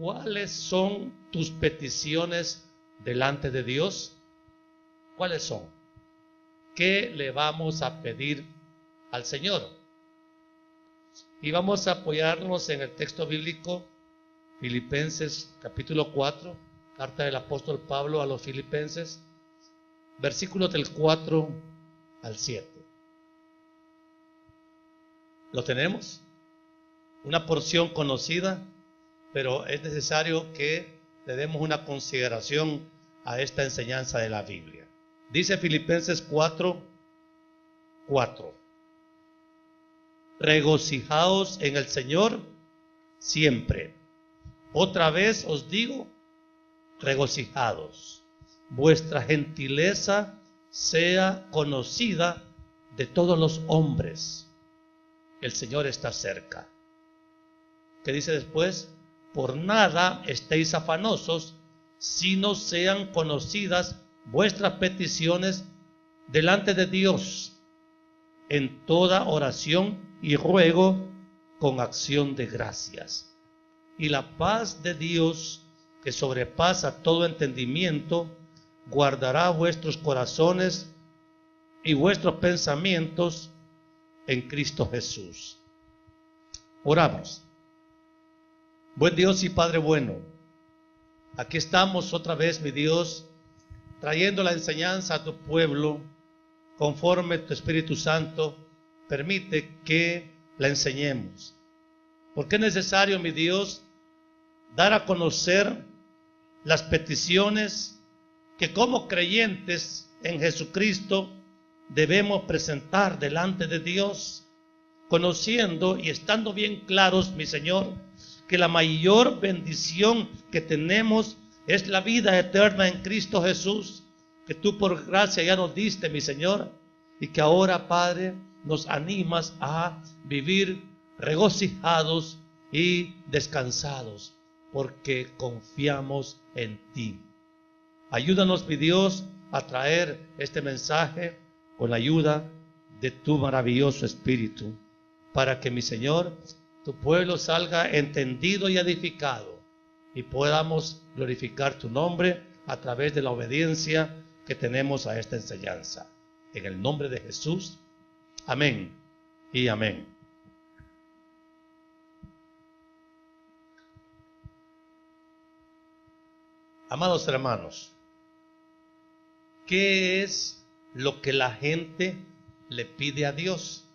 ¿cuáles son tus peticiones delante de Dios? ¿Cuáles son? ¿Qué le vamos a pedir al Señor? Y vamos a apoyarnos en el texto bíblico, Filipenses capítulo 4, carta del apóstol Pablo a los Filipenses, versículos del 4 al 7. ¿Lo tenemos? Una porción conocida, pero es necesario que le demos una consideración a esta enseñanza de la Biblia. Dice Filipenses 4:4. Regocijaos en el Señor siempre. Otra vez os digo, regocijados. Vuestra gentileza sea conocida de todos los hombres. El Señor está cerca. ¿Qué dice después? Por nada estéis afanosos, sino sean conocidas vuestras peticiones delante de Dios, en toda oración y ruego con acción de gracias. Y la paz de Dios, que sobrepasa todo entendimiento, guardará vuestros corazones y vuestros pensamientos en Cristo Jesús. Oramos. Buen Dios y Padre bueno, aquí estamos otra vez, mi Dios, trayendo la enseñanza a tu pueblo, conforme tu Espíritu Santo permite que la enseñemos. Porque es necesario, mi Dios, dar a conocer las peticiones que como creyentes en Jesucristo debemos presentar delante de Dios, conociendo y estando bien claros, mi Señor, que la mayor bendición que tenemos es la vida eterna en Cristo Jesús, que tú por gracia ya nos diste, mi Señor, y que ahora, Padre, nos animas a vivir regocijados y descansados, porque confiamos en ti. Ayúdanos, mi Dios, a traer este mensaje con la ayuda de tu maravilloso Espíritu, para que, mi Señor, tu pueblo salga entendido y edificado, y podamos glorificar tu nombre a través de la obediencia que tenemos a esta enseñanza. En el nombre de Jesús, amén y amén. Amados hermanos, ¿qué es lo que la gente le pide a Dios?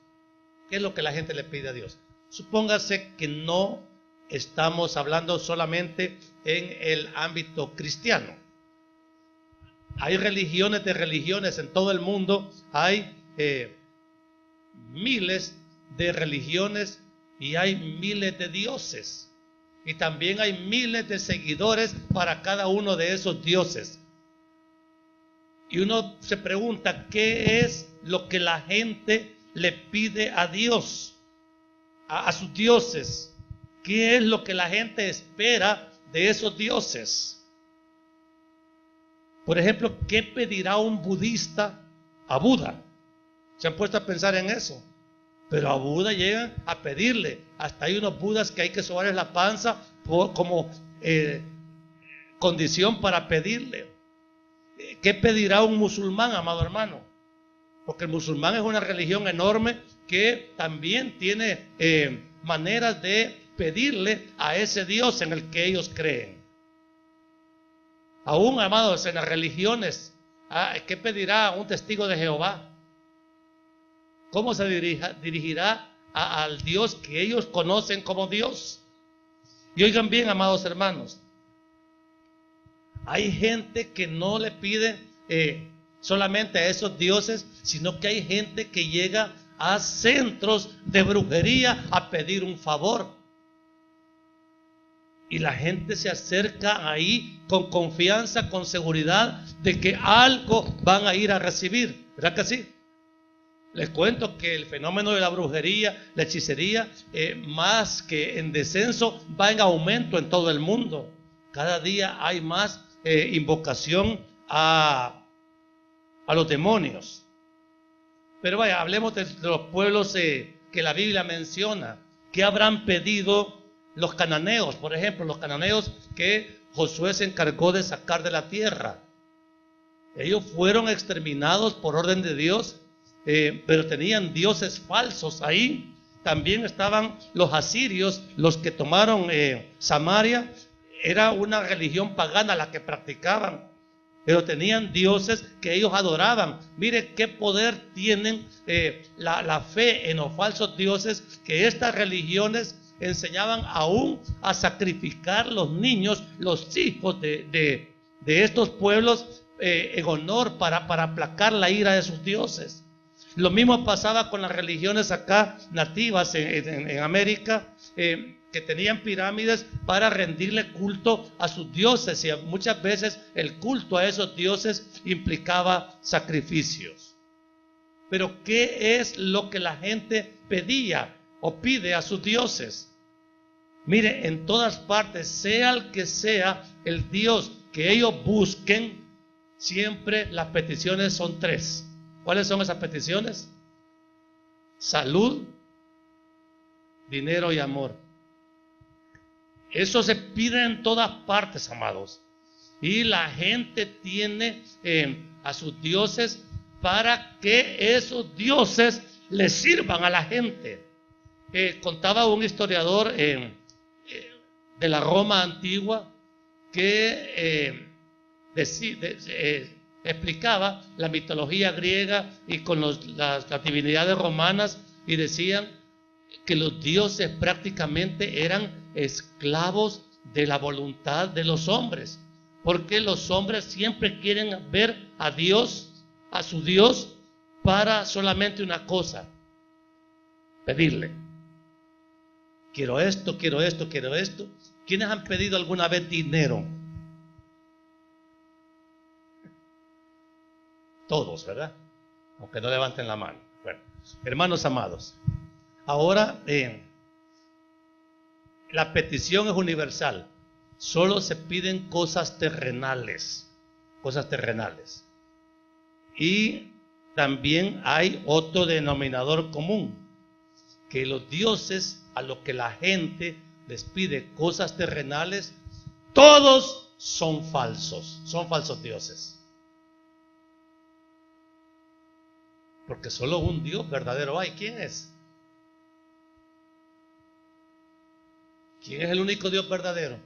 ¿Qué es lo que la gente le pide a Dios? Supóngase que no estamos hablando solamente en el ámbito cristiano. Hay religiones de religiones en todo el mundo, hay miles de religiones y hay miles de dioses. Y también hay miles de seguidores para cada uno de esos dioses. Y uno se pregunta, ¿qué es lo que la gente le pide a Dios? A sus dioses. ¿Qué es lo que la gente espera de esos dioses? Por ejemplo, ¿qué pedirá un budista a Buda? ¿Se han puesto a pensar en eso? Pero a Buda llegan a pedirle. Hasta hay unos budas que hay que sobarles la panza como condición para pedirle. ¿Qué pedirá un musulmán, amado hermano? Porque el musulmán es una religión enorme que también tiene maneras de pedirle a ese Dios en el que ellos creen. Aún, amados, en las religiones, ¿qué pedirá un testigo de Jehová? ¿Cómo se dirigirá al Dios que ellos conocen como Dios? Y oigan bien, amados hermanos, hay gente que no le pide solamente a esos dioses, sino que hay gente que llega a centros de brujería a pedir un favor. Y la gente se acerca ahí con confianza, con seguridad de que algo van a ir a recibir. ¿Verdad que sí? Les cuento que el fenómeno de la brujería, la hechicería, más que en descenso, va en aumento en todo el mundo. Cada día hay más invocación a los demonios. Pero vaya, hablemos de los pueblos que la Biblia menciona. ¿Qué habrán pedido los cananeos, por ejemplo, los cananeos que Josué se encargó de sacar de la tierra. Ellos fueron exterminados por orden de Dios, pero tenían dioses falsos ahí. También estaban los asirios, los que tomaron Samaria. Era una religión pagana la que practicaban, pero tenían dioses que ellos adoraban. Mire qué poder tienen la fe en los falsos dioses, que estas religiones enseñaban aún a sacrificar los niños, los hijos de estos pueblos en honor para aplacar la ira de sus dioses. Lo mismo pasaba con las religiones acá nativas en América, que tenían pirámides para rendirle culto a sus dioses, y muchas veces el culto a esos dioses implicaba sacrificios. Pero ¿qué es lo que la gente pedía o pide a sus dioses? Mire, en todas partes, sea el que sea el Dios que ellos busquen, siempre las peticiones son tres. ¿Cuáles son esas peticiones? Salud, dinero y amor. Eso se pide en todas partes, amados. Y la gente tiene a sus dioses para que esos dioses les sirvan a la gente. Contaba un historiador de la Roma antigua que explicaba la mitología griega y con las divinidades romanas, y decían que los dioses prácticamente eran esclavos de la voluntad de los hombres, porque los hombres siempre quieren ver a Dios, a su Dios, para solamente una cosa: pedirle. Quiero esto, quiero esto, quiero esto. ¿Quiénes han pedido alguna vez dinero? Todos, ¿verdad? Aunque no levanten la mano. Bueno, hermanos amados, ahora la petición es universal. Solo se piden cosas terrenales. Cosas terrenales. Y también hay otro denominador común, que los dioses a los que la gente les pide cosas terrenales, todos son falsos dioses. Porque solo un Dios verdadero hay. ¿Quién es? ¿Quién es el único Dios verdadero?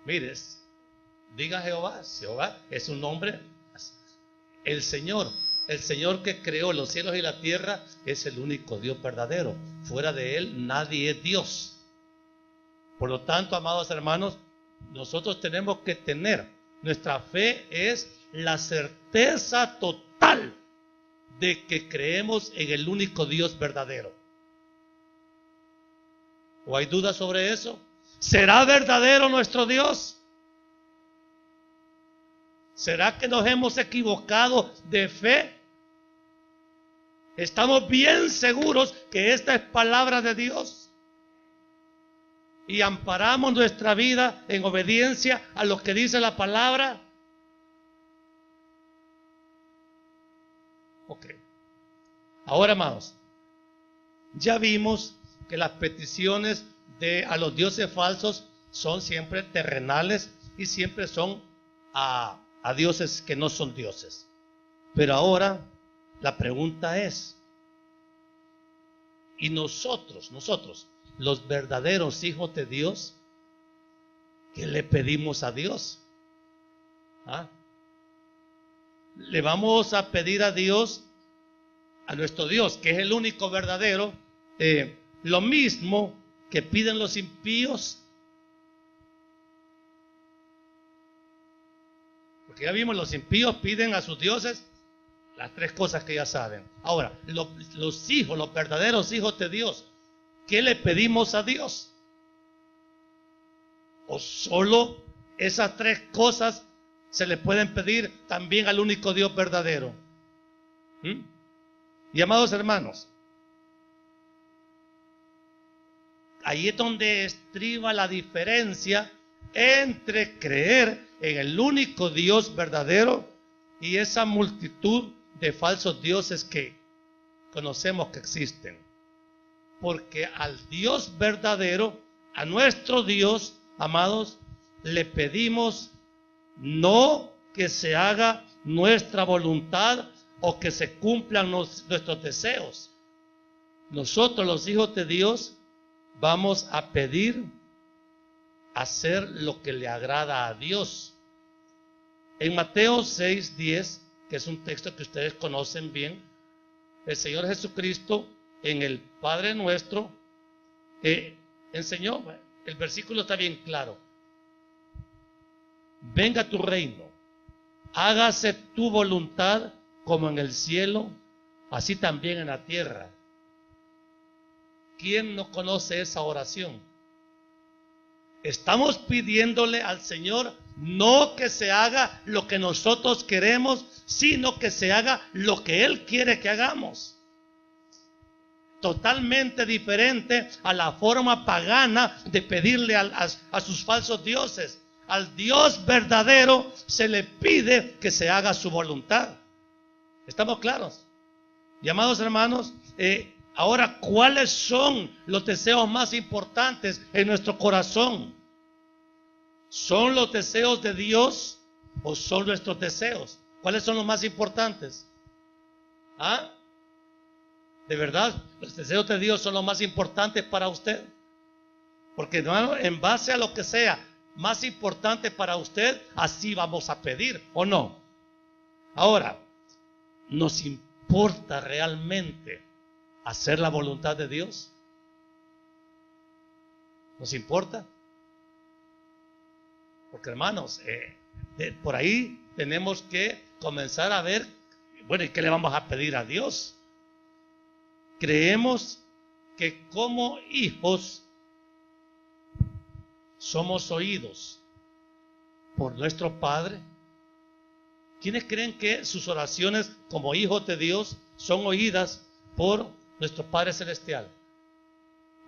Mires, diga Jehová. Jehová es un nombre. El Señor que creó los cielos y la tierra es el único Dios verdadero. Fuera de Él nadie es Dios. Por lo tanto, amados hermanos, nosotros tenemos que tener, nuestra fe es la certeza total de que creemos en el único Dios verdadero. ¿O hay dudas sobre eso? ¿Será verdadero nuestro Dios? ¿Será que nos hemos equivocado de fe? ¿Estamos bien seguros que esta es palabra de Dios? ¿Y amparamos nuestra vida en obediencia a lo que dice la palabra? Ok. Ahora, amados, ya vimos que las peticiones a los dioses falsos son siempre terrenales y siempre son a dioses que no son dioses. Pero ahora la pregunta es, ¿y nosotros, los verdaderos hijos de Dios, qué le pedimos a Dios? Le vamos a pedir a Dios, a nuestro Dios, que es el único verdadero, lo mismo que piden los impíos. Porque ya vimos, los impíos piden a sus dioses las tres cosas que ya saben. Ahora, los hijos, los verdaderos hijos de Dios, ¿qué le pedimos a Dios? ¿O solo esas tres cosas se le pueden pedir también al único Dios verdadero? Y amados hermanos, ahí es donde estriba la diferencia entre creer en el único Dios verdadero y esa multitud de falsos dioses que conocemos que existen. Porque al Dios verdadero, a nuestro Dios, amados, le pedimos no que se haga nuestra voluntad o que se cumplan nuestros deseos. Nosotros, los hijos de Dios, vamos a pedir hacer lo que le agrada a Dios. En Mateo 6:10, que es un texto que ustedes conocen bien, el Señor Jesucristo en el Padre Nuestro enseñó, el versículo está bien claro: venga tu reino, hágase tu voluntad como en el cielo, así también en la tierra. ¿Quién no conoce esa oración? Estamos pidiéndole al Señor no que se haga lo que nosotros queremos, sino que se haga lo que Él quiere que hagamos. Totalmente diferente a la forma pagana de pedirle a sus falsos dioses. Al Dios verdadero se le pide que se haga su voluntad. ¿Estamos claros? Y amados hermanos, ahora, ¿cuáles son los deseos más importantes en nuestro corazón? ¿Son los deseos de Dios o son nuestros deseos? ¿Cuáles son los más importantes? ¿Ah? ¿De verdad los deseos de Dios son los más importantes para usted? Porque, hermano, en base a lo que sea más importante para usted, así vamos a pedir, ¿o no? Ahora, ¿nos importa realmente hacer la voluntad de Dios? ¿Nos importa? Porque, hermanos, por ahí tenemos que comenzar a ver, bueno, ¿y qué le vamos a pedir a Dios? Creemos que como hijos somos oídos por nuestro Padre. ¿Quiénes creen que sus oraciones como hijos de Dios son oídas por nuestro Padre Celestial?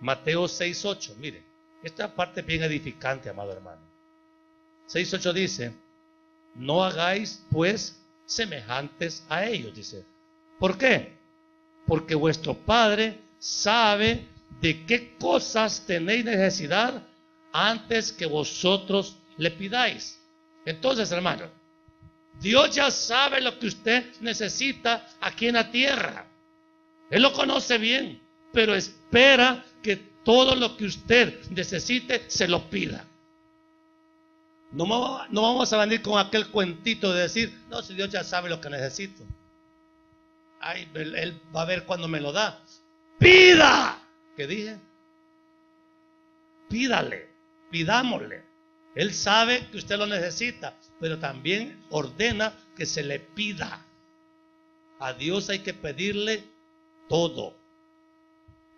Mateo 6:8, miren, esta parte es bien edificante, amado hermano. 6:8 dice: no hagáis pues semejantes a ellos, dice. ¿Por qué? Porque vuestro Padre sabe de qué cosas tenéis necesidad antes que vosotros le pidáis. Entonces, hermano, Dios ya sabe lo que usted necesita aquí en la tierra. Él lo conoce bien, pero espera que todo lo que usted necesite se lo pida. No vamos a venir con aquel cuentito de decir: no, si Dios ya sabe lo que necesito. Ay, Él va a ver cuando me lo da. ¡Pida! ¿Qué dije? Pídale, pidámosle. Él sabe que usted lo necesita, pero también ordena que se le pida. A Dios hay que pedirle todo.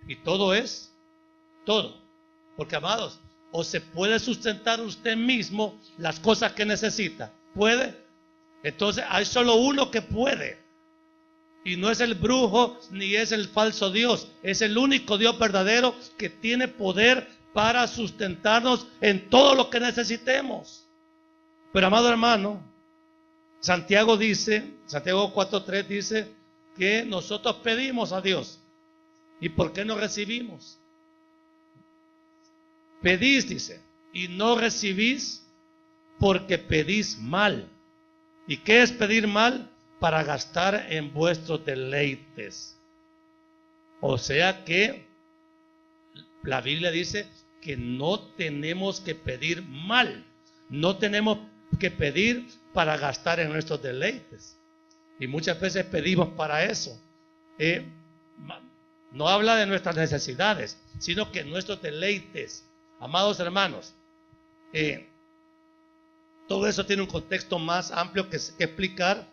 Y todo es todo. Porque, amados, o se puede sustentar usted mismo las cosas que necesita. ¿Puede? Entonces hay solo uno que puede. Y no es el brujo ni es el falso Dios. Es el único Dios verdadero que tiene poder para sustentarnos en todo lo que necesitemos. Pero, amado hermano, Santiago 4:3 dice que nosotros pedimos a Dios. ¿Y por qué no recibimos? Pedís, dice, y no recibís porque pedís mal. ¿Y qué es pedir mal? Para gastar en vuestros deleites. O sea que la Biblia dice que no tenemos que pedir mal. No tenemos que pedir para gastar en nuestros deleites. Y muchas veces pedimos para eso. No habla de nuestras necesidades, sino que nuestros deleites. Amados hermanos, todo eso tiene un contexto más amplio que explicar,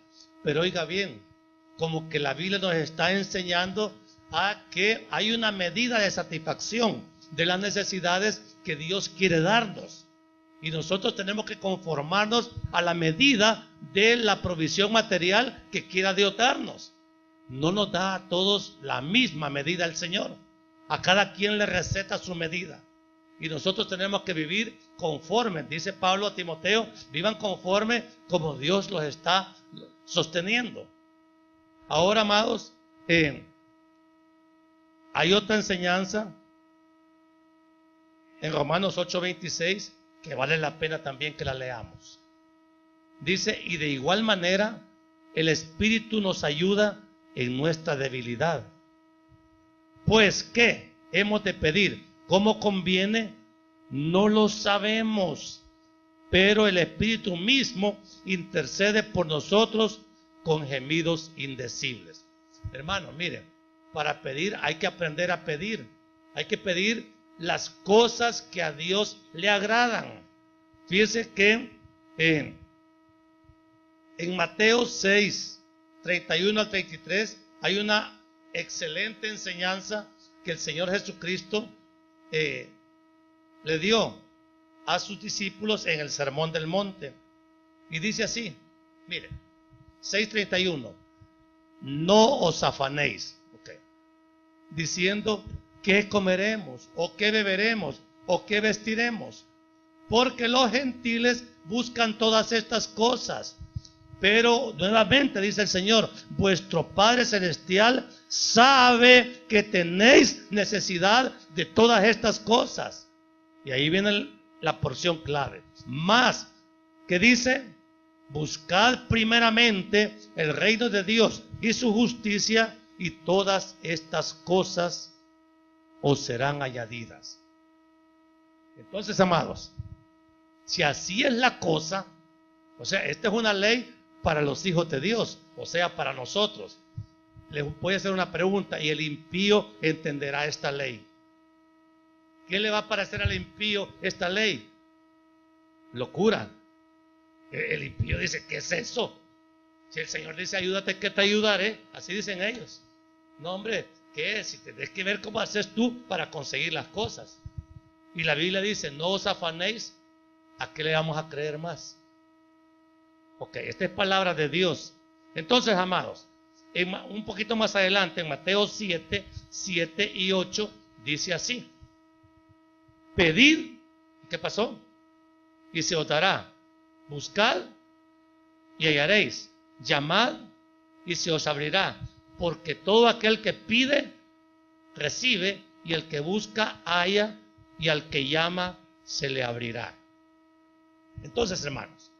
pero oiga bien, como que la Biblia nos está enseñando a que hay una medida de satisfacción de las necesidades que Dios quiere darnos. Y nosotros tenemos que conformarnos a la medida de la provisión material que quiera Dios darnos. No nos da a todos la misma medida el Señor. A cada quien le receta su medida. Y nosotros tenemos que vivir conforme, dice Pablo a Timoteo, vivan conforme como Dios los está sosteniendo. Ahora, amados, Hay otra enseñanza en Romanos 8:26 que vale la pena también que la leamos. Dice, y de igual manera el Espíritu nos ayuda en nuestra debilidad. Pues, ¿qué hemos de pedir? ¿Cómo conviene? No lo sabemos, pero el Espíritu mismo intercede por nosotros con gemidos indecibles. Hermanos, miren, para pedir hay que aprender a pedir. Hay que pedir las cosas que a Dios le agradan. Fíjense que en Mateo 6, 31 al 33 hay una excelente enseñanza que el Señor Jesucristo le dio a sus discípulos en el Sermón del Monte. Y dice así, miren, 6:31, no os afanéis, diciendo qué comeremos, o qué beberemos, o qué vestiremos, porque los gentiles buscan todas estas cosas. Pero nuevamente dice el Señor, vuestro Padre Celestial sabe que tenéis necesidad de todas estas cosas. Y ahí viene la porción clave. Más, que dice, buscad primeramente el reino de Dios y su justicia, y todas estas cosas os serán añadidas. Entonces, amados, si así es la cosa, o sea, esta es una ley para los hijos de Dios, o sea, para nosotros. Les voy a hacer una pregunta, y el impío entenderá esta ley. ¿Qué le va a parecer al impío esta ley? Locura. El impío dice, ¿qué es eso? Si el Señor dice, ayúdate que te ayudaré, así dicen ellos. No, hombre, ¿qué es? Si tienes que ver cómo haces tú para conseguir las cosas. Y la Biblia dice, no os afanéis, ¿a qué le vamos a creer más? Ok, esta es palabra de Dios. Entonces, amados, un poquito más adelante, en Mateo 7, 7 y 8, dice así. Pedid, ¿qué pasó? Y se os dará. Buscad y hallaréis. Llamad y se os abrirá. Porque todo aquel que pide, recibe, y el que busca, halla, y al que llama, se le abrirá. Entonces, hermanos,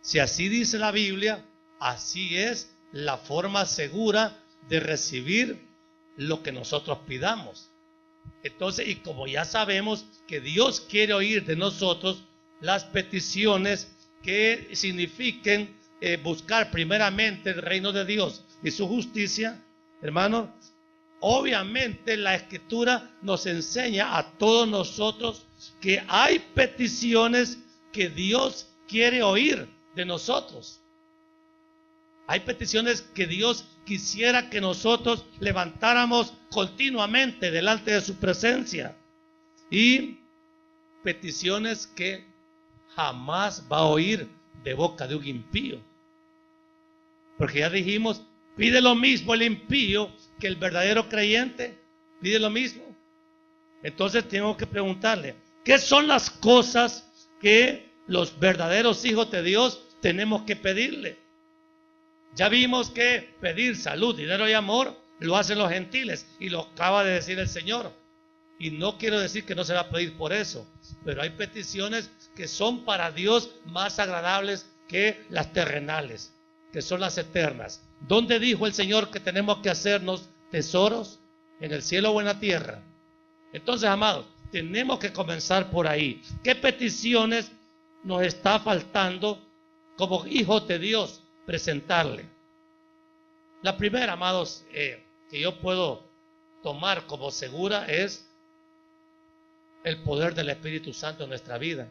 si así dice la Biblia, así es la forma segura de recibir lo que nosotros pidamos. Entonces, y como ya sabemos que Dios quiere oír de nosotros las peticiones que signifiquen buscar primeramente el reino de Dios y su justicia, hermanos, obviamente la Escritura nos enseña a todos nosotros que hay peticiones que Dios quiere oír de nosotros. Hay peticiones que Dios quisiera que nosotros levantáramos continuamente delante de su presencia. Y peticiones que jamás va a oír de boca de un impío. Porque ya dijimos, pide lo mismo el impío que el verdadero creyente. Pide lo mismo. Entonces tengo que preguntarle, ¿qué son las cosas que los verdaderos hijos de Dios tenemos que pedirle? Ya vimos que pedir salud, dinero y amor lo hacen los gentiles, y lo acaba de decir el Señor. Y no quiero decir que no se va a pedir por eso, pero hay peticiones que son para Dios más agradables que las terrenales, que son las eternas. ¿Dónde dijo el Señor que tenemos que hacernos tesoros? ¿En el cielo o en la tierra? Entonces, amados, tenemos que comenzar por ahí. ¿Qué peticiones nos está faltando como hijos de Dios presentarle? La primera, amados, que yo puedo tomar como segura es el poder del Espíritu Santo en nuestra vida.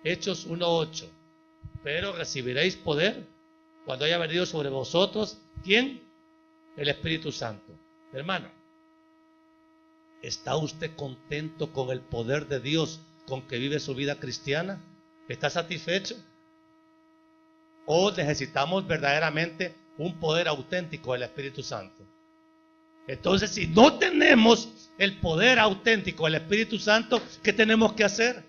Hechos 1:8. Pero recibiréis poder cuando haya venido sobre vosotros, ¿quién? El Espíritu Santo. Hermano, ¿está usted contento con el poder de Dios con que vive su vida cristiana? ¿Está satisfecho? ¿O necesitamos verdaderamente un poder auténtico del Espíritu Santo? Entonces, si no tenemos el poder auténtico del Espíritu Santo, ¿qué tenemos que hacer?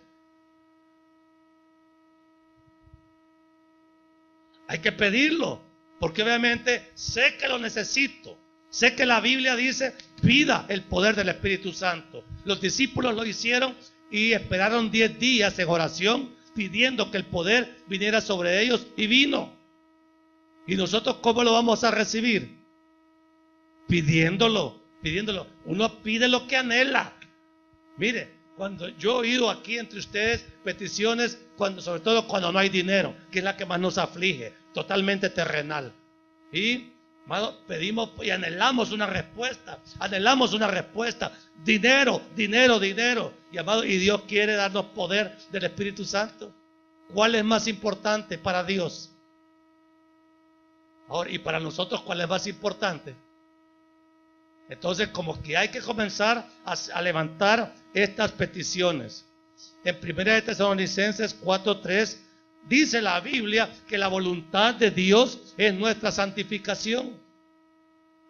Hay que pedirlo, porque obviamente sé que lo necesito, Sé que la Biblia dice, pida el poder del Espíritu Santo. Los discípulos lo hicieron y esperaron 10 días en oración, pidiendo que el poder viniera sobre ellos, y vino. ¿Y nosotros cómo lo vamos a recibir? Pidiéndolo. Uno pide lo que anhela. Mire, cuando yo he oído aquí entre ustedes peticiones, sobre todo cuando no hay dinero, que es la que más nos aflige, totalmente terrenal. Y, amado, pedimos y anhelamos una respuesta. Dinero. Y, amado, y Dios quiere darnos poder del Espíritu Santo. ¿Cuál es más importante para Dios? Ahora, y para nosotros, ¿cuál es más importante? Entonces, como que hay que comenzar a levantar estas peticiones. En 1 Tesalonicenses 4:3 dice la Biblia que la voluntad de Dios es nuestra santificación.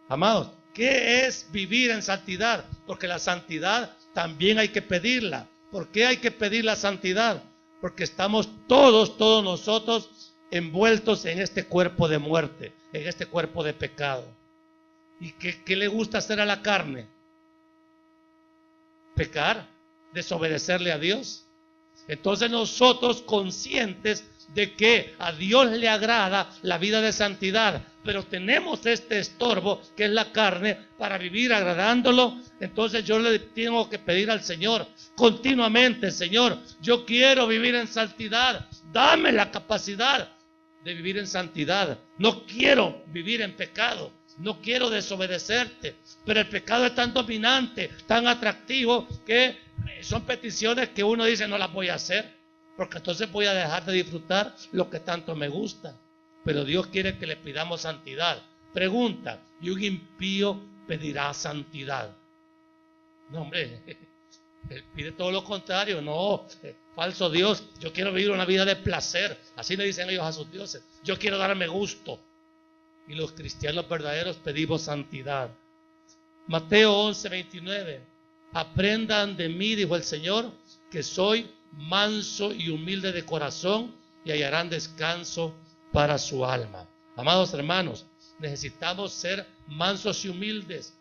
Amados, ¿qué es vivir en santidad? Porque la santidad también hay que pedirla. ¿Por qué hay que pedir la santidad? Porque estamos todos nosotros envueltos en este cuerpo de muerte, en este cuerpo de pecado. ¿Y qué le gusta hacer a la carne? Pecar, desobedecerle a Dios. Entonces nosotros, conscientes de que a Dios le agrada la vida de santidad, pero tenemos este estorbo que es la carne para vivir agradándolo, entonces yo le tengo que pedir al Señor continuamente: Señor, yo quiero vivir en santidad, dame la capacidad de vivir en santidad. No quiero vivir en pecado, no quiero desobedecerte, pero el pecado es tan dominante, tan atractivo, que son peticiones que uno dice: no las voy a hacer, porque entonces voy a dejar de disfrutar lo que tanto me gusta. Pero Dios quiere que le pidamos santidad. Pregunta: ¿y un impío pedirá santidad? No, hombre, él pide todo lo contrario. No, falso Dios, yo quiero vivir una vida de placer. Así le dicen ellos a sus dioses: yo quiero darme gusto. Y los cristianos verdaderos pedimos santidad. Mateo 11:29. Aprendan de mí, dijo el Señor, que soy manso y humilde de corazón, y hallarán descanso para su alma. Amados hermanos, necesitamos ser mansos y humildes,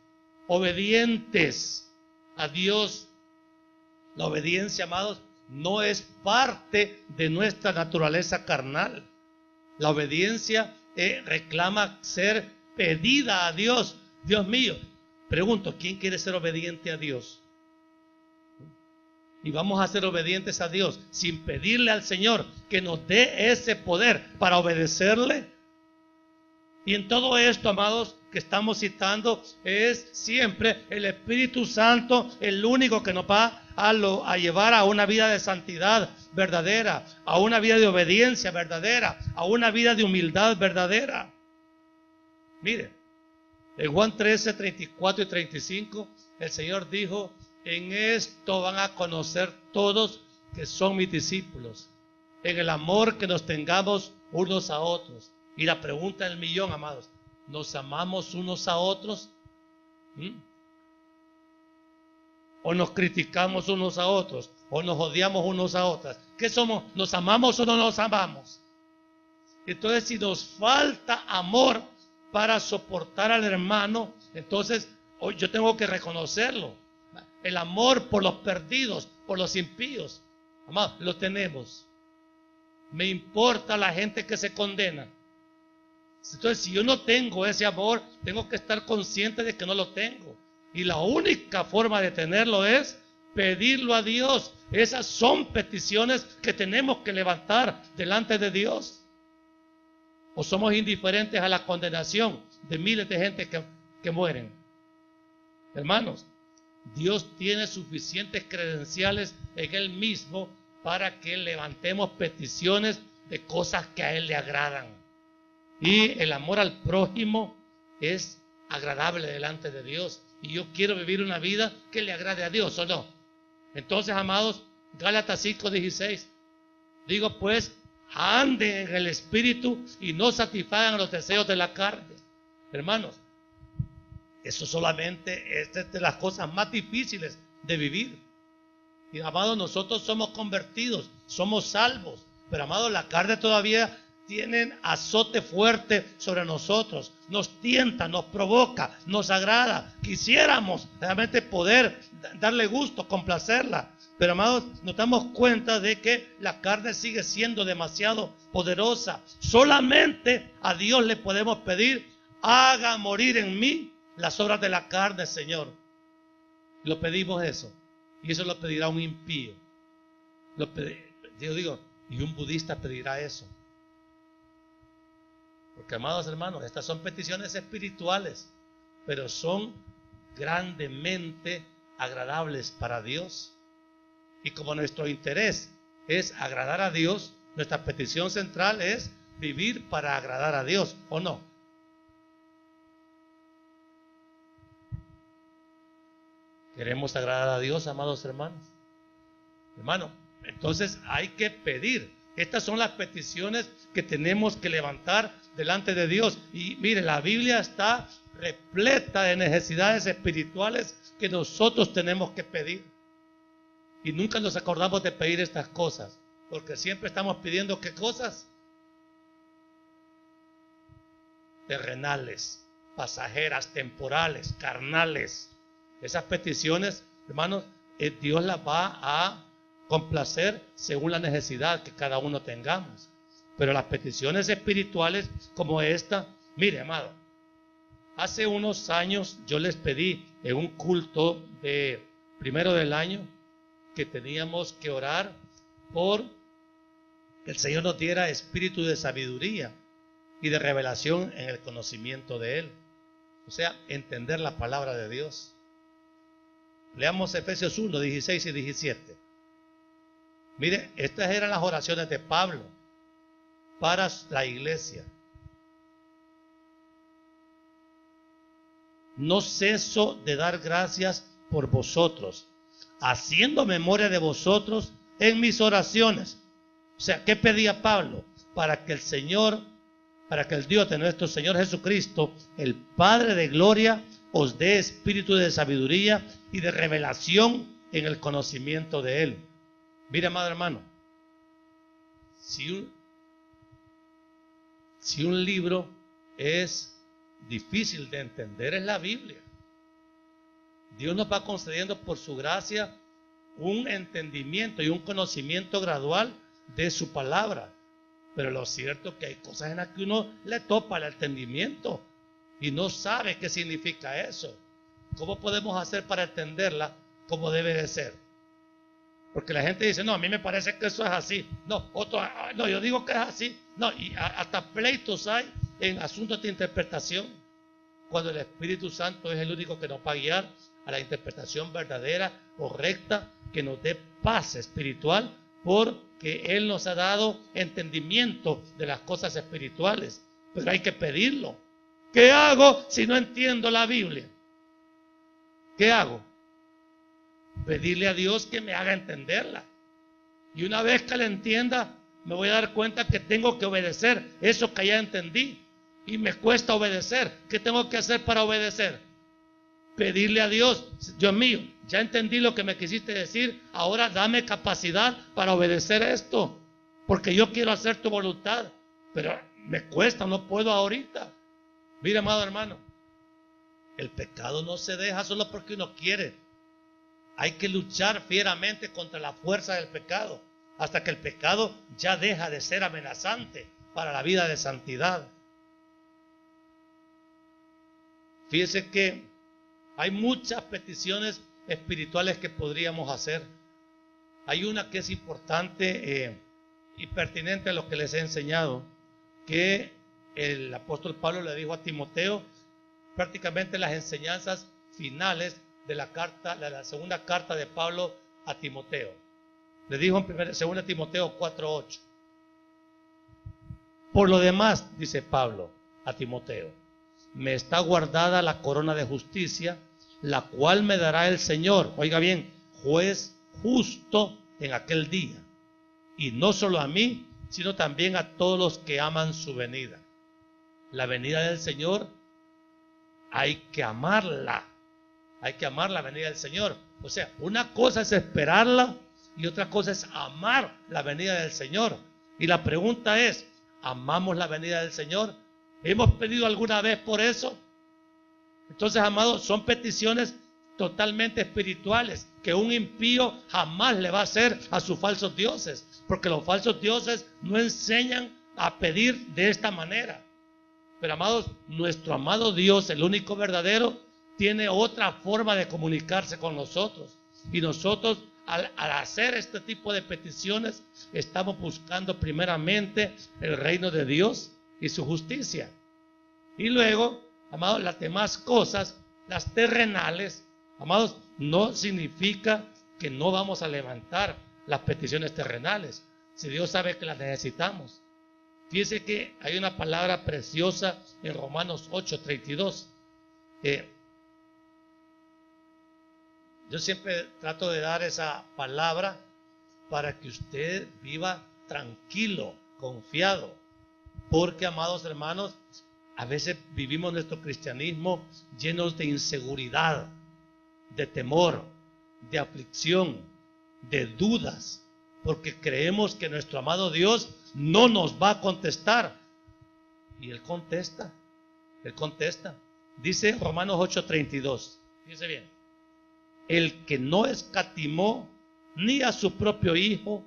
obedientes a Dios. La obediencia, amados, no es parte de nuestra naturaleza carnal. La obediencia reclama ser pedida a Dios. Dios mío, pregunto, ¿quién quiere ser obediente a Dios? Y vamos a ser obedientes a Dios sin pedirle al Señor que nos dé ese poder para obedecerle. Y en todo esto, amados, que estamos citando, es siempre el Espíritu Santo el único que nos va a llevar a una vida de santidad verdadera, a una vida de obediencia verdadera, a una vida de humildad verdadera. Mire, en Juan 13, 34 y 35, el Señor dijo: en esto van a conocer todos que son mis discípulos, en el amor que nos tengamos unos a otros. Y la pregunta del millón, amados: ¿nos amamos unos a otros? ¿O nos criticamos unos a otros? ¿O nos odiamos unos a otros? ¿Qué somos? ¿Nos amamos o no nos amamos? Entonces, si nos falta amor para soportar al hermano, entonces hoy yo tengo que reconocerlo. El amor por los perdidos, por los impíos, amados, lo tenemos. Me importa la gente que se condena. Entonces, si yo no tengo ese amor, tengo que estar consciente de que no lo tengo. Y la única forma de tenerlo es pedirlo a Dios. Esas son peticiones que tenemos que levantar delante de Dios. ¿O somos indiferentes a la condenación de miles de gente que mueren? Hermanos, Dios tiene suficientes credenciales en Él mismo para que levantemos peticiones de cosas que a Él le agradan. Y el amor al prójimo es agradable delante de Dios. Y yo quiero vivir una vida que le agrade a Dios, ¿o no? Entonces, amados, Gálatas 5:16. Digo pues, anden en el Espíritu y no satisfagan los deseos de la carne. Hermanos, eso solamente es de las cosas más difíciles de vivir. Y amados, nosotros somos convertidos, somos salvos. Pero amados, la carne todavía tienen azote fuerte sobre nosotros, nos tienta, nos provoca, nos agrada. Quisiéramos realmente poder darle gusto, complacerla. Pero amados, nos damos cuenta de que la carne sigue siendo demasiado poderosa. Solamente a Dios le podemos pedir: haga morir en mí las obras de la carne, Señor. Lo pedimos eso. Y eso lo pedirá un impío. Yo digo, y un budista pedirá eso. Porque, amados hermanos, estas son peticiones espirituales, pero son grandemente agradables para Dios. Y como nuestro interés es agradar a Dios, nuestra petición central es vivir para agradar a Dios, ¿o no? ¿Queremos agradar a Dios, amados hermanos? Hermano, entonces hay que pedir. Estas son las peticiones que tenemos que levantar delante de Dios. Y mire, la Biblia está repleta de necesidades espirituales que nosotros tenemos que pedir. Y nunca nos acordamos de pedir estas cosas, porque siempre estamos pidiendo ¿qué cosas? Terrenales, pasajeras, temporales, carnales. Esas peticiones, hermanos, Dios las va a complacer según la necesidad que cada uno tengamos. Pero las peticiones espirituales como esta, mire, amado, hace unos años yo les pedí en un culto de primero del año que teníamos que orar por que el Señor nos diera espíritu de sabiduría y de revelación en el conocimiento de Él. O sea, entender la palabra de Dios. Leamos Efesios 1, 16 y 17. Mire, estas eran las oraciones de Pablo para la iglesia. No ceso de dar gracias por vosotros, haciendo memoria de vosotros en mis oraciones. O sea, ¿qué pedía Pablo? Para que el Dios de nuestro Señor Jesucristo, el Padre de gloria, os dé espíritu de sabiduría y de revelación en el conocimiento de Él. Mira, amado hermano, si un libro es difícil de entender, es la Biblia. Dios nos va concediendo por su gracia un entendimiento y un conocimiento gradual de su palabra. Pero lo cierto es que hay cosas en las que uno le topa el entendimiento y no sabe qué significa eso. ¿Cómo podemos hacer para entenderla como debe de ser? Porque la gente dice, no, a mí me parece que eso es así. No, no, yo digo que es así. No, y hasta pleitos hay en asuntos de interpretación, cuando el Espíritu Santo es el único que nos va a guiar a la interpretación verdadera, correcta, que nos dé paz espiritual, porque Él nos ha dado entendimiento de las cosas espirituales. Pero hay que pedirlo. ¿Qué hago si no entiendo la Biblia? ¿Qué hago? Pedirle a Dios que me haga entenderla. Y una vez que la entienda, me voy a dar cuenta que tengo que obedecer eso que ya entendí. Y me cuesta obedecer. ¿Qué tengo que hacer para obedecer? Pedirle a Dios, Dios mío, ya entendí lo que me quisiste decir, ahora dame capacidad para obedecer esto, porque yo quiero hacer tu voluntad, pero me cuesta, no puedo ahorita. Mira, amado hermano, el pecado no se deja solo porque uno quiere. Hay que luchar fieramente contra la fuerza del pecado, hasta que el pecado ya deja de ser amenazante para la vida de santidad. Fíjese que hay muchas peticiones espirituales que podríamos hacer. Hay una que es importante y pertinente a lo que les he enseñado, que el apóstol Pablo le dijo a Timoteo, prácticamente las enseñanzas finales de la segunda carta de Pablo a Timoteo. Le dijo en 2 Timoteo 4:8. Por lo demás, dice Pablo a Timoteo, me está guardada la corona de justicia, la cual me dará el Señor, oiga bien, juez justo en aquel día. Y no solo a mí, sino también a todos los que aman su venida. La venida del Señor hay que amarla. Hay que amar la venida del Señor. O sea, una cosa es esperarla y otra cosa es amar la venida del Señor. Y la pregunta es, amamos la venida del Señor. ¿Hemos pedido alguna vez por eso? Entonces, amados, son peticiones totalmente espirituales que un impío jamás le va a hacer a sus falsos dioses, porque los falsos dioses no enseñan a pedir de esta manera. Pero, amados, nuestro amado Dios, el único verdadero, tiene otra forma de comunicarse con nosotros. Y nosotros, al hacer este tipo de peticiones, estamos buscando primeramente el reino de Dios y su justicia. Y luego, amados, las demás cosas, las terrenales, amados, no significa que no vamos a levantar las peticiones terrenales, si Dios sabe que las necesitamos. Fíjese que hay una palabra preciosa en Romanos 8:32. Yo siempre trato de dar esa palabra para que usted viva tranquilo, confiado. Porque, amados hermanos, a veces vivimos nuestro cristianismo llenos de inseguridad, de temor, de aflicción, de dudas, porque creemos que nuestro amado Dios no nos va a contestar. Y Él contesta. Dice Romanos 8:32. Fíjese bien. El que no escatimó ni a su propio Hijo,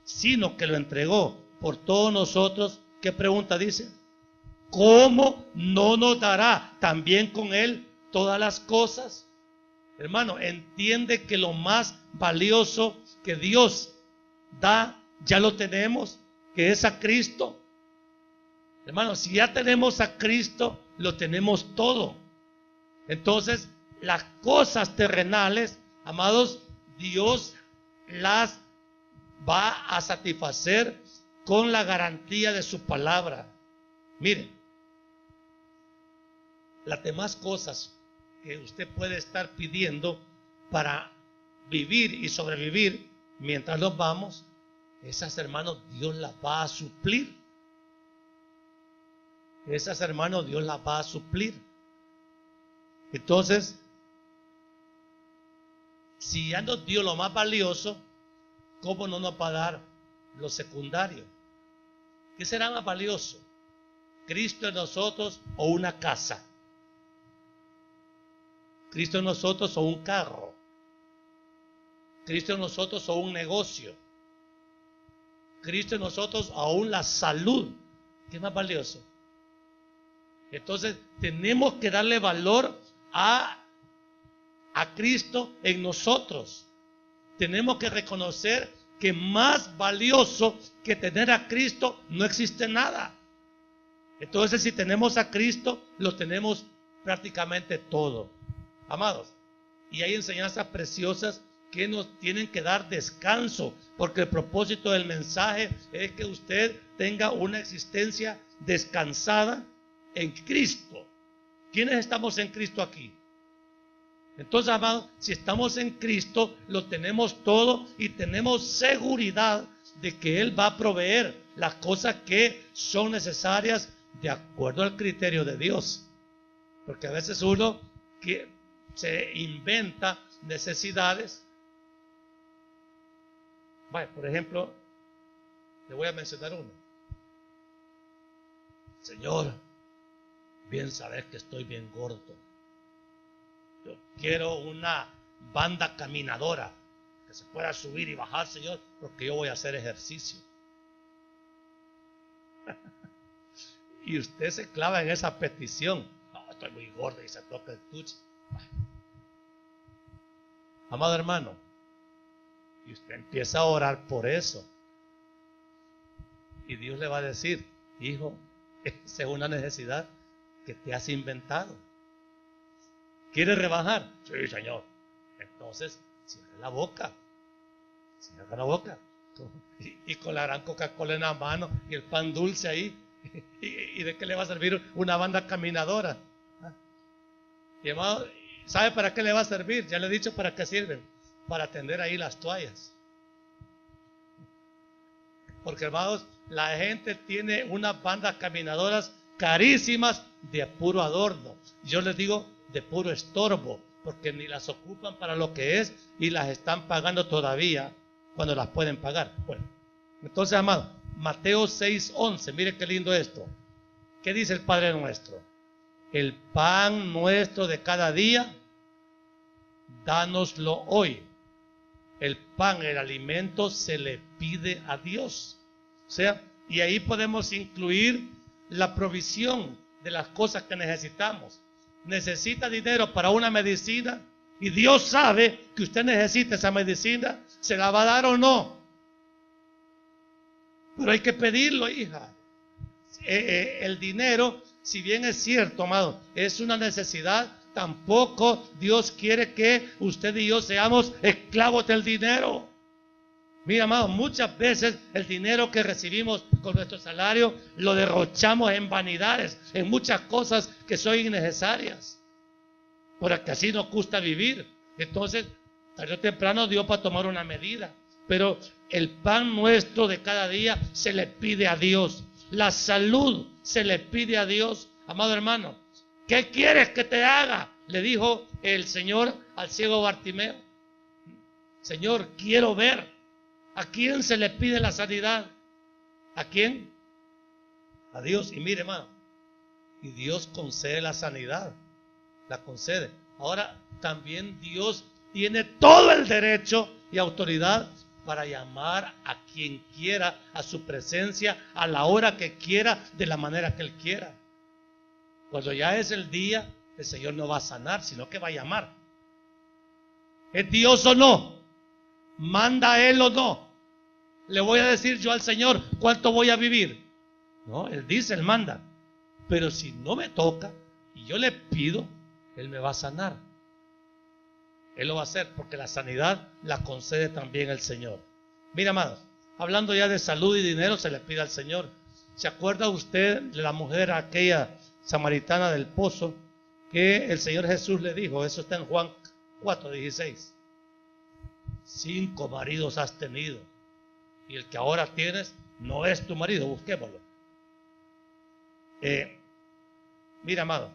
sino que lo entregó por todos nosotros. ¿Qué pregunta dice? ¿Cómo no nos dará también con Él todas las cosas? Hermano, entiende que lo más valioso que Dios da, ya lo tenemos, que es a Cristo. Hermano, si ya tenemos a Cristo, lo tenemos todo. Entonces, las cosas terrenales, amados, Dios las va a satisfacer con la garantía de su palabra. Miren, las demás cosas que usted puede estar pidiendo para vivir y sobrevivir mientras nos vamos, esas, hermanos, Dios las va a suplir. Esas, hermanos, Dios las va a suplir. Entonces, si ya nos dio lo más valioso, ¿cómo no nos va a dar lo secundario? ¿Qué será más valioso? ¿Cristo en nosotros o una casa? ¿Cristo en nosotros o un carro? ¿Cristo en nosotros o un negocio? ¿Cristo en nosotros o aún la salud? ¿Qué es más valioso? Entonces tenemos que darle valor a Cristo en nosotros. Tenemos que reconocer que más valioso que tener a Cristo no existe nada. Entonces, si tenemos a Cristo, lo tenemos prácticamente todo. Amados, y hay enseñanzas preciosas que nos tienen que dar descanso, porque el propósito del mensaje es que usted tenga una existencia descansada en Cristo. ¿Quiénes estamos en Cristo aquí? Entonces, amados, si estamos en Cristo, lo tenemos todo y tenemos seguridad de que Él va a proveer las cosas que son necesarias de acuerdo al criterio de Dios. Porque a veces uno que se inventa necesidades. Vaya, por ejemplo, le voy a mencionar uno. Señor, bien sabes que estoy bien gordo. Yo quiero una banda caminadora que se pueda subir y bajar, Señor, porque yo voy a hacer ejercicio. Y usted se clava en esa petición. No, estoy muy gordo y se toca el tuche. Amado hermano, y usted empieza a orar por eso. Y Dios le va a decir, hijo, esa es una necesidad que te has inventado. ¿Quieres rebajar? Sí, Señor. Entonces, cierra la boca. Cierra la boca. Y con la gran Coca-Cola en la mano y el pan dulce ahí. ¿Y de qué le va a servir una banda caminadora? Y hermano, ¿sabe para qué le va a servir? Ya le he dicho para qué sirven. Para tender ahí las toallas. Porque, hermanos, la gente tiene unas bandas caminadoras carísimas de puro adorno. Yo les digo de puro estorbo, porque ni las ocupan para lo que es y las están pagando todavía cuando las pueden pagar. Bueno, entonces, amados, Mateo 6:11. Mire qué lindo esto. ¿Qué dice el Padre nuestro? El pan nuestro de cada día, dánoslo hoy. El pan, el alimento, se le pide a Dios. O sea, y ahí podemos incluir la provisión de las cosas que necesitamos. Necesita dinero para una medicina y Dios sabe que usted necesita esa medicina, ¿se la va a dar o no? Pero hay que pedirlo, hija. El dinero, si bien es cierto, amado, es una necesidad, tampoco Dios quiere que usted y yo seamos esclavos del dinero. Mira, amado, muchas veces el dinero que recibimos con nuestro salario lo derrochamos en vanidades, en muchas cosas que son innecesarias, porque así nos gusta vivir. Entonces, tarde o temprano Dios va a tomar una medida, pero el pan nuestro de cada día se le pide a Dios. La salud se le pide a Dios. Amado hermano, ¿qué quieres que te haga? Le dijo el Señor al ciego Bartimeo. Señor, quiero ver. ¿A quién se le pide la sanidad? ¿A quién? A Dios. Y mire, hermano, y Dios concede la sanidad. La concede. Ahora, también Dios tiene todo el derecho y autoridad para llamar a quien quiera a su presencia, a la hora que quiera, de la manera que Él quiera. Cuando ya es el día, el Señor no va a sanar, sino que va a llamar. ¿Es Dios o no? ¿Manda Él o no? ¿Le voy a decir yo al Señor cuánto voy a vivir? No, Él dice, Él manda. Pero si no me toca y yo le pido, Él me va a sanar. Él lo va a hacer porque la sanidad la concede también el Señor. Mira, amados, hablando ya de salud y dinero, se le pide al Señor. ¿Se acuerda usted de la mujer aquella samaritana del pozo que el Señor Jesús le dijo? Eso está en Juan 4:16. 5 maridos has tenido y el que ahora tienes no es tu marido, busquémoslo. Mira, amado,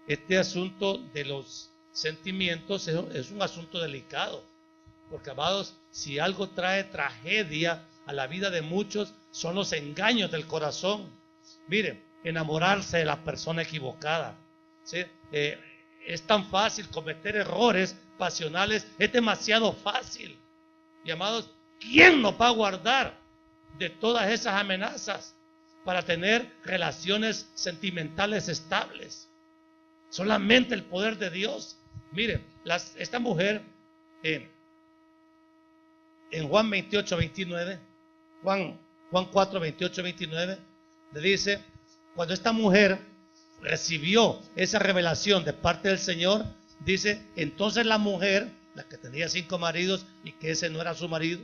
este asunto de los sentimientos es un asunto delicado, porque, amados, si algo trae tragedia a la vida de muchos son los engaños del corazón. Miren, enamorarse de la persona equivocada, ¿sí? Es tan fácil cometer errores pasionales, es demasiado fácil. Y, amados, ¿quién nos va a guardar de todas esas amenazas para tener relaciones sentimentales estables? Solamente el poder de Dios. Miren, esta mujer en Juan 28:29, Juan 4:28-29, le dice, cuando esta mujer recibió esa revelación de parte del Señor, dice, entonces la mujer, la que tenía 5 maridos y que ese no era su marido,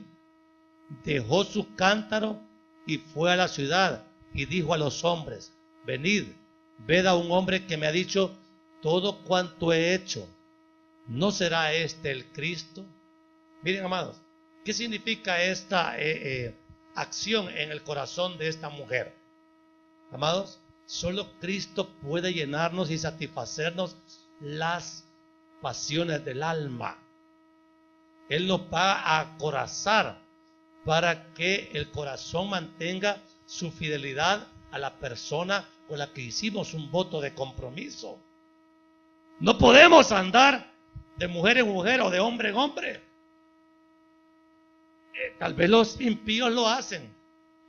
dejó su cántaro y fue a la ciudad y dijo a los hombres, venid, ved a un hombre que me ha dicho todo cuanto he hecho. ¿No será este el Cristo? Miren, amados, ¿qué significa esta acción en el corazón de esta mujer? Amados, solo Cristo puede llenarnos y satisfacernos las pasiones del alma. Él nos va a acorazar para que el corazón mantenga su fidelidad a la persona con la que hicimos un voto de compromiso. No podemos andar de mujer en mujer o de hombre en hombre. Tal vez los impíos lo hacen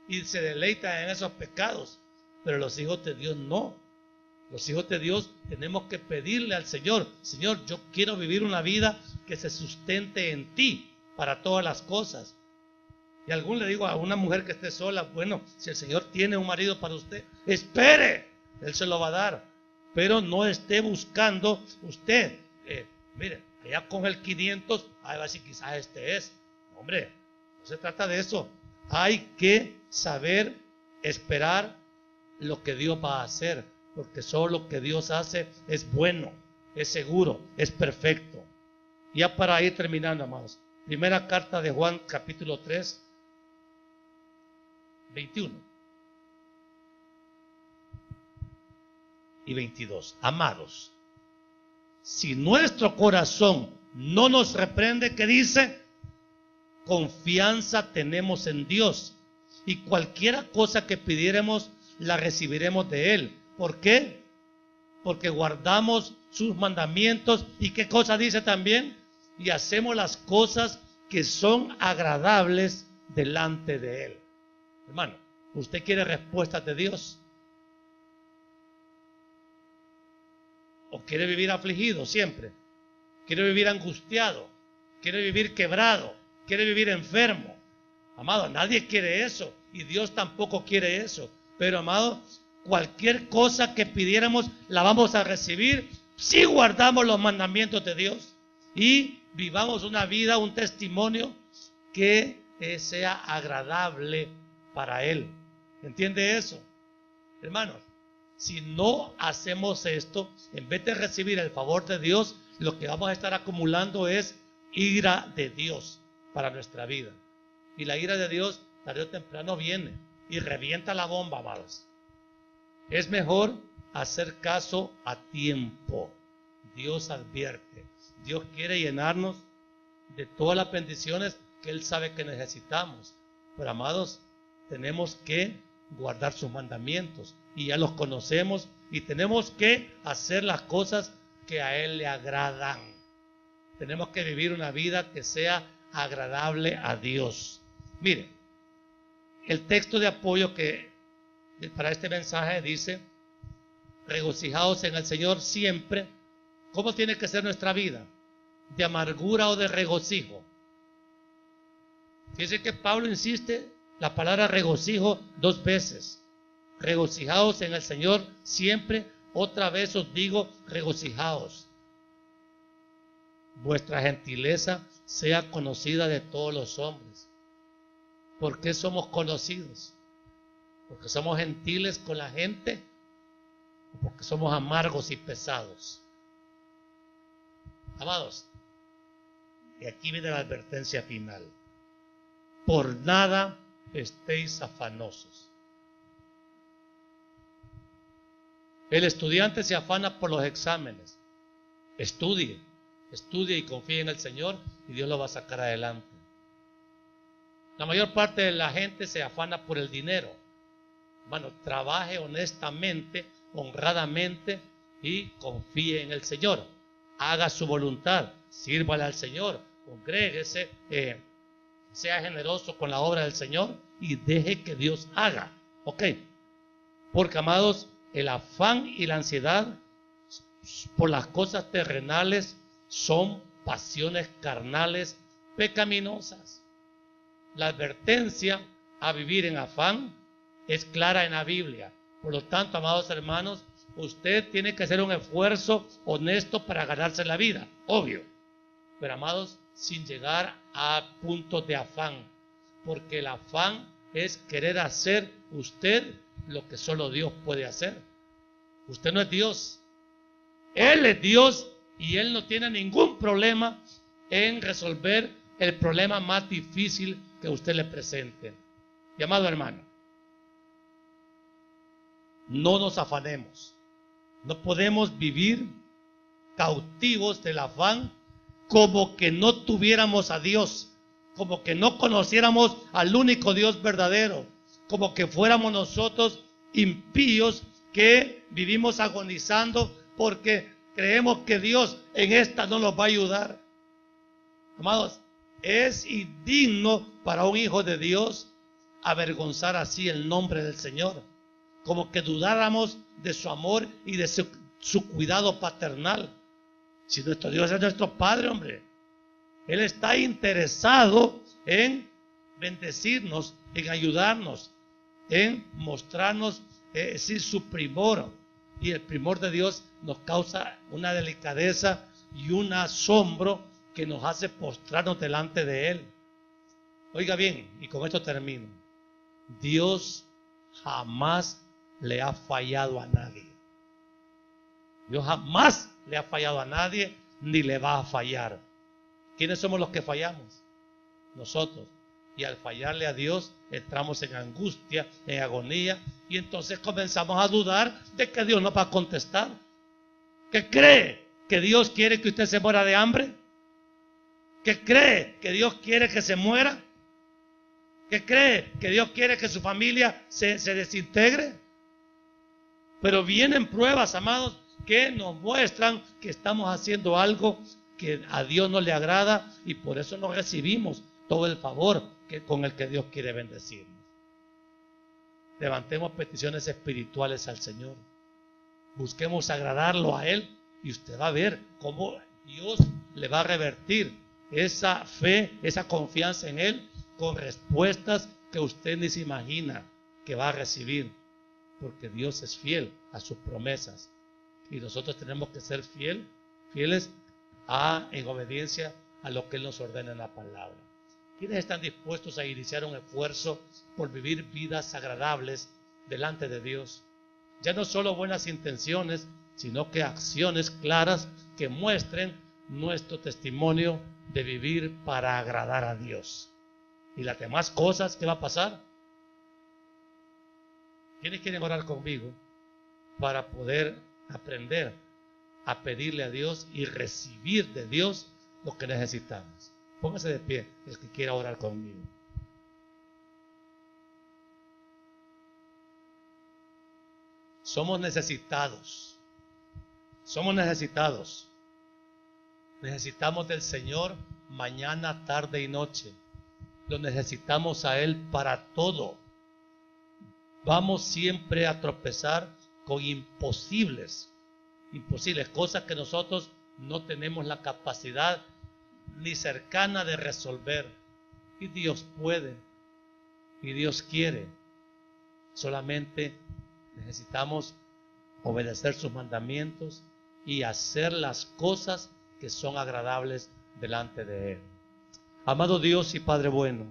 y se deleitan en esos pecados, pero los hijos de Dios no. Los hijos de Dios tenemos que pedirle al Señor, Señor, yo quiero vivir una vida que se sustente en ti para todas las cosas. Y algún le digo a una mujer que esté sola, bueno, si el Señor tiene un marido para usted, espere, Él se lo va a dar, pero no esté buscando usted, mire, allá con el 500, a ver si quizás este es. Hombre, no se trata de eso. Hay que saber esperar lo que Dios va a hacer, porque solo lo que Dios hace es bueno, es seguro, es perfecto. Ya para ir terminando, amados. Primera carta de Juan, capítulo 3, 21 y 22. Amados, si nuestro corazón no nos reprende, ¿qué dice? Confianza tenemos en Dios y cualquiera cosa que pidiéramos la recibiremos de Él. ¿Por qué? Porque guardamos sus mandamientos. ¿Y qué cosa dice también? Y hacemos las cosas que son agradables delante de Él. Hermano, ¿usted quiere respuestas de Dios? ¿O quiere vivir afligido siempre? ¿Quiere vivir angustiado? ¿Quiere vivir quebrado? ¿Quiere vivir enfermo? Amado, nadie quiere eso. Y Dios tampoco quiere eso. Pero, amado, cualquier cosa que pidiéramos la vamos a recibir si guardamos los mandamientos de Dios y vivamos una vida, un testimonio que sea agradable para Él. ¿Entiende eso? Hermanos, si no hacemos esto, en vez de recibir el favor de Dios, lo que vamos a estar acumulando es ira de Dios para nuestra vida. Y la ira de Dios tarde o temprano viene y revienta la bomba, amados. Es mejor hacer caso a tiempo. Dios advierte. Dios quiere llenarnos de todas las bendiciones que Él sabe que necesitamos. Pero, amados, tenemos que guardar sus mandamientos. Y ya los conocemos. Y tenemos que hacer las cosas que a Él le agradan. Tenemos que vivir una vida que sea agradable a Dios. Mire, el texto de apoyo que para este mensaje dice: regocijaos en el Señor siempre. ¿Cómo tiene que ser nuestra vida? ¿De amargura o de regocijo? Fíjense que Pablo insiste la palabra regocijo 2 veces. Regocijaos en el Señor siempre. Otra vez os digo, regocijaos. Vuestra gentileza sea conocida de todos los hombres. ¿Por qué somos conocidos? ¿Porque somos gentiles con la gente? ¿O porque somos amargos y pesados? Amados, y aquí viene la advertencia final. Por nada estéis afanosos. El estudiante se afana por los exámenes. Estudie y confíe en el Señor y Dios lo va a sacar adelante. La mayor parte de la gente se afana por el dinero. Bueno, trabaje honestamente, honradamente y confíe en el Señor. Haga su voluntad, sírvale al Señor, congréguese, sea generoso con la obra del Señor y deje que Dios haga. Ok, porque, amados, el afán y la ansiedad por las cosas terrenales son pasiones carnales pecaminosas. La advertencia a vivir en afán es clara en la Biblia. Por lo tanto, amados hermanos, usted tiene que hacer un esfuerzo honesto para ganarse la vida, obvio. Pero, amados, sin llegar a puntos de afán. Porque el afán es querer hacer usted lo que solo Dios puede hacer. Usted no es Dios. Él es Dios y Él no tiene ningún problema en resolver el problema más difícil que usted le presente. Y, amado hermano, no nos afanemos. No podemos vivir cautivos del afán como que no tuviéramos a Dios, como que no conociéramos al único Dios verdadero, como que fuéramos nosotros impíos que vivimos agonizando porque creemos que Dios en esta no nos va a ayudar. Amados, es indigno para un hijo de Dios avergonzar así el nombre del Señor, como que dudáramos de su amor y de su cuidado paternal. Si nuestro Dios es nuestro Padre, hombre, Él está interesado en bendecirnos, en ayudarnos, en mostrarnos su primor. Y el primor de Dios nos causa una delicadeza y un asombro que nos hace postrarnos delante de Él. Oiga bien, y con esto termino. Dios jamás le ha fallado a nadie. Dios jamás le ha fallado a nadie, ni le va a fallar. ¿Quiénes somos los que fallamos? Nosotros. Y al fallarle a Dios, entramos en angustia, en agonía, y entonces comenzamos a dudar de que Dios nos va a contestar. ¿Qué cree? ¿Que Dios quiere que usted se muera de hambre? ¿Que cree que Dios quiere que se muera? ¿Que cree que Dios quiere que su familia se desintegre? Pero vienen pruebas, amados, que nos muestran que estamos haciendo algo que a Dios no le agrada y por eso no recibimos todo el favor con el que Dios quiere bendecirnos. Levantemos peticiones espirituales al Señor. Busquemos agradarlo a Él y usted va a ver cómo Dios le va a revertir esa fe, esa confianza en Él con respuestas que usted ni se imagina que va a recibir, porque Dios es fiel a sus promesas y nosotros tenemos que ser fieles en obediencia a lo que Él nos ordena en la palabra. ¿Quiénes están dispuestos a iniciar un esfuerzo por vivir vidas agradables delante de Dios? Ya no solo buenas intenciones, sino que acciones claras que muestren nuestro testimonio de vivir para agradar a Dios. Y las demás cosas, ¿qué va a pasar? ¿Quiénes quieren orar conmigo para poder aprender a pedirle a Dios y recibir de Dios lo que necesitamos? Póngase de pie el que quiera orar conmigo. Somos necesitados. Somos necesitados. Necesitamos del Señor mañana, tarde y noche. Lo necesitamos a Él para todo. Vamos siempre a tropezar con imposibles, cosas que nosotros no tenemos la capacidad ni cercana de resolver. Y Dios puede, y Dios quiere. Solamente necesitamos obedecer sus mandamientos y hacer las cosas que son agradables delante de Él. Amado Dios y Padre bueno,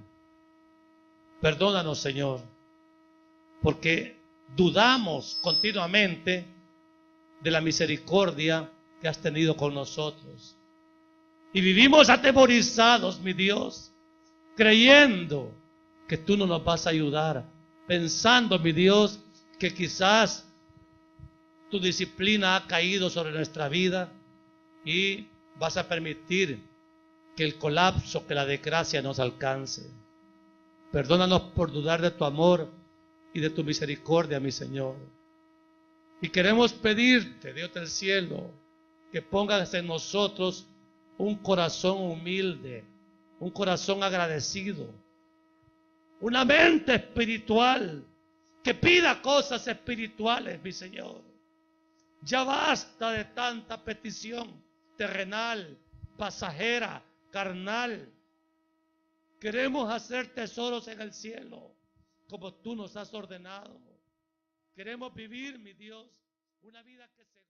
perdónanos, Señor, porque dudamos continuamente de la misericordia que has tenido con nosotros. Y vivimos atemorizados, mi Dios, creyendo que tú no nos vas a ayudar, pensando, mi Dios, que quizás tu disciplina ha caído sobre nuestra vida y vas a permitir que el colapso, que la desgracia nos alcance. Perdónanos por dudar de tu amor y de tu misericordia, mi Señor. Y queremos pedirte, Dios del cielo, que pongas en nosotros un corazón humilde, un corazón agradecido, una mente espiritual que pida cosas espirituales, mi Señor. Ya basta de tanta petición terrenal, pasajera, carnal. Queremos hacer tesoros en el cielo, como tú nos has ordenado. Queremos vivir, mi Dios, una vida que se